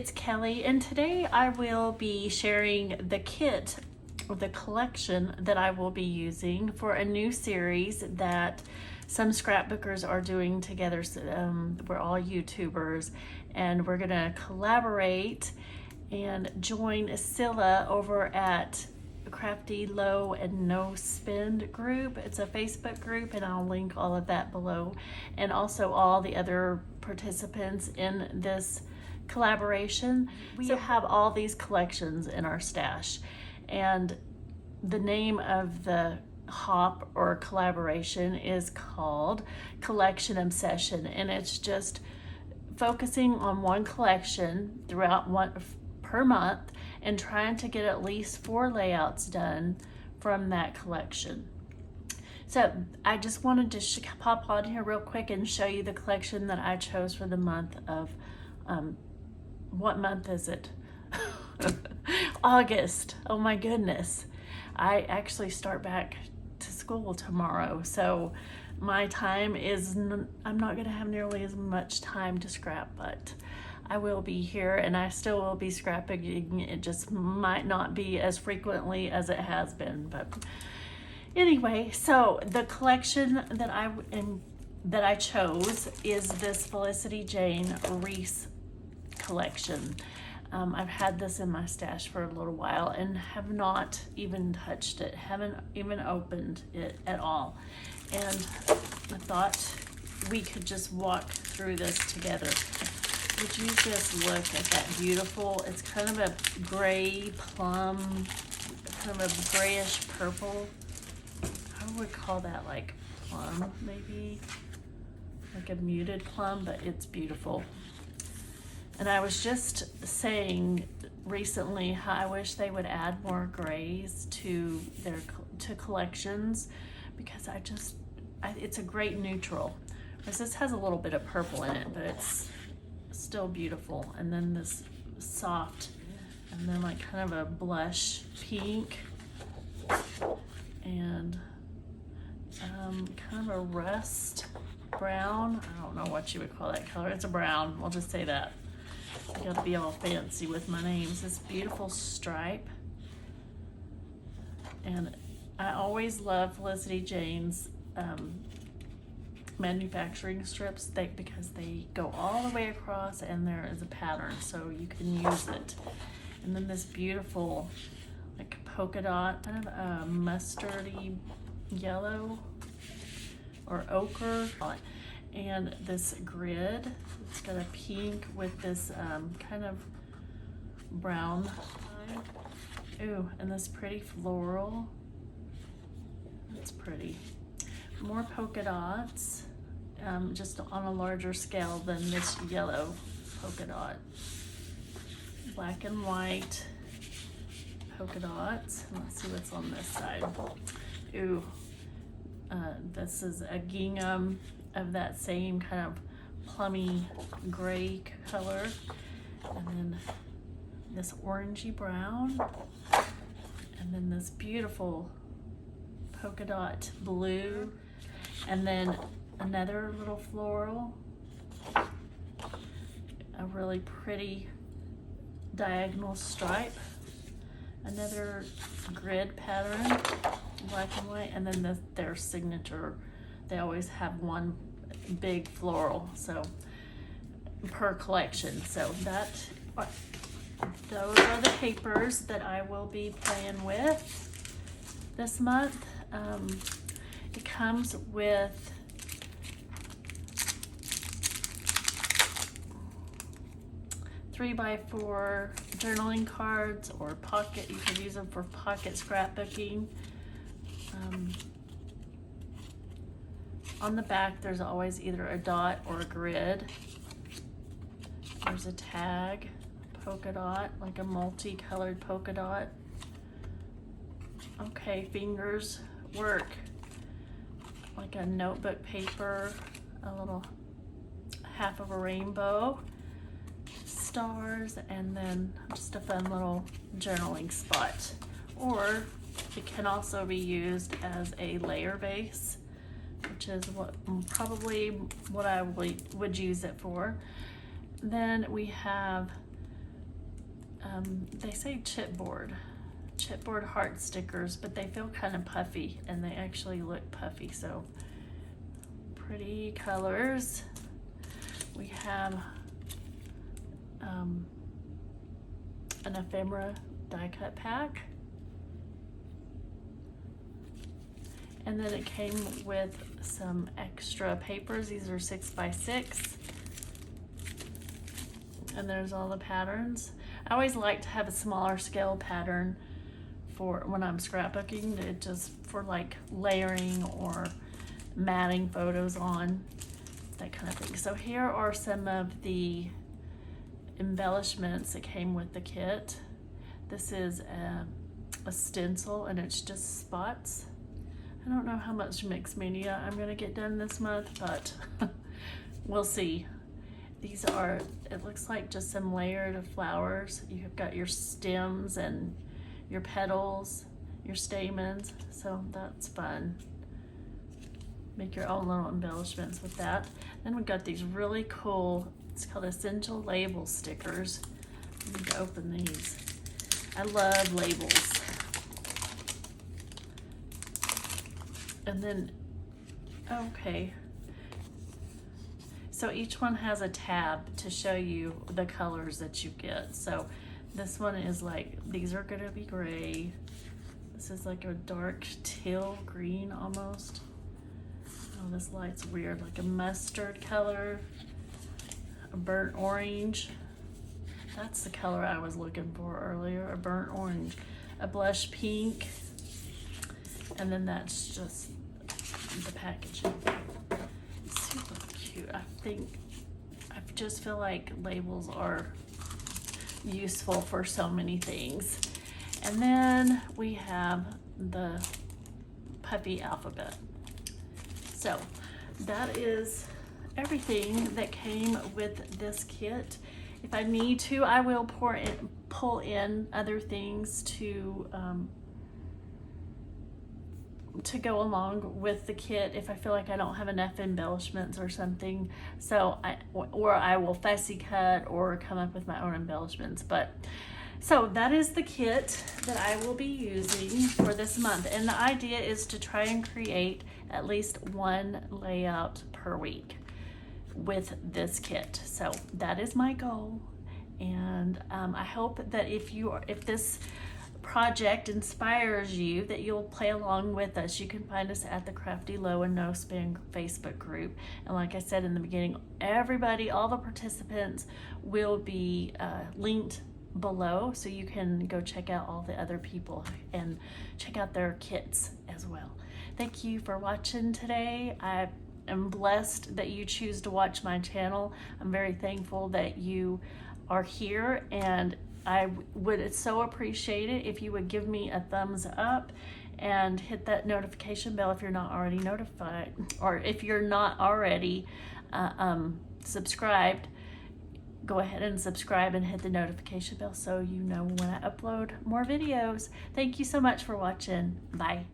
it's Kelly, and today I will be sharing the kit, or the collection that I will be using for a new series that some scrapbookers are doing together. We're all YouTubers, and we're gonna collaborate and join Scylla over at Crafty Low and No Spend group. It's a Facebook group, and I'll link all of that below, and also all the other participants in this collaboration. We have all these collections in our stash, and the name of the hop or collaboration is called Collection Obsession, and it's just focusing on one collection throughout one per month and trying to get at least 4 layouts done from that collection. So I just wanted to pop on here real quick and show you the collection that I chose for the month of, what month is it? August. Oh my goodness. I actually start back to school tomorrow, so my time is, I'm not gonna have nearly as much time to scrap, but I will be here, and I still will be scrapping. It just might not be as frequently as it has been, but anyway, so the collection that I chose is this Felicity Jane Reese collection. I've had this in my stash for a little while and have not even touched it, haven't even opened it at all. And I thought we could just walk through this together. Would you just look at that beautiful, it's kind of a gray plum, kind of a grayish purple. I would call that like plum, maybe like a muted plum, but it's beautiful. And I was just saying recently how I wish they would add more grays to their collections, because it's a great neutral. This has a little bit of purple in it, but it's still beautiful. And then this soft, and then like kind of a blush pink, and kind of a rust brown. I don't know what you would call that color. It's a brown, we'll just say that. I gotta be all fancy with my names. This beautiful stripe. And I always love Felicity Jane's manufacturing strips because they go all the way across, and there is a pattern, so you can use it. And then this beautiful like polka dot, kind of a mustardy yellow or ochre, and this grid. It's got a pink with this kind of brown. Ooh, and this pretty floral. That's pretty. More polka dots, just on a larger scale than this yellow polka dot. Black and white polka dots. Let's see what's on this side. Ooh, this is a gingham of that same kind of plummy gray color, and then this orangey brown, and then this beautiful polka dot blue, and then another little floral, a really pretty diagonal stripe, another grid pattern, black and white, and then their signature. They always have one big floral, so per collection. So those are the papers that I will be playing with this month. It comes with three by 4 journaling cards, or pocket. You could use them for pocket scrapbooking. On the back, there's always either a dot or a grid. There's a tag, polka dot, like a multicolored polka dot. Okay, fingers work. Like a notebook paper, a little half of a rainbow, stars, and then just a fun little journaling spot. Or it can also be used as a layer base, which is probably what I would use it for. Then we have they say chipboard heart stickers, but they feel kind of puffy, and they actually look puffy, so pretty colors. We have an Ephemera Die Cut Pack. And then it came with some extra papers. These are 6x6. And there's all the patterns. I always like to have a smaller scale pattern for when I'm scrapbooking, just for like layering or matting photos on, that kind of thing. So here are some of the embellishments that came with the kit. This is a stencil, and it's just spots. I don't know how much mixed media I'm gonna get done this month, but we'll see. These are, it looks like just some layered flowers. You've got your stems and your petals, your stamens, so that's fun. Make your own little embellishments with that. Then we've got these really cool, it's called essential label stickers. I need to open these. I love labels. And then, okay. So each one has a tab to show you the colors that you get. So this one is like, these are gonna be gray. This is like a dark teal green almost. Oh, this light's weird, like a mustard color, a burnt orange. That's the color I was looking for earlier, a burnt orange. A blush pink, and then that's just the packaging. Super cute. I just feel like labels are useful for so many things. And then we have the puppy alphabet. So that is everything that came with this kit. If I need to, I will pull in other things to go along with the kit if I feel like I don't have enough embellishments or something. So I will fussy cut or come up with my own embellishments. But so that is the kit that I will be using for this month. And the idea is to try and create at least one layout per week with this kit. So that is my goal. And I hope that if this project inspires you, that you'll play along with us. You can find us at the Crafty Low and No Spin Facebook group. And like I said in the beginning, all the participants will be linked below, so you can go check out all the other people and check out their kits as well. Thank you for watching today. I am blessed that you choose to watch my channel. I'm very thankful that you are here, and I would so appreciate it if you would give me a thumbs up and hit that notification bell if you're not already notified, or if you're not already subscribed. Go ahead and subscribe and hit the notification bell so you know when I upload more videos. Thank you so much for watching. Bye.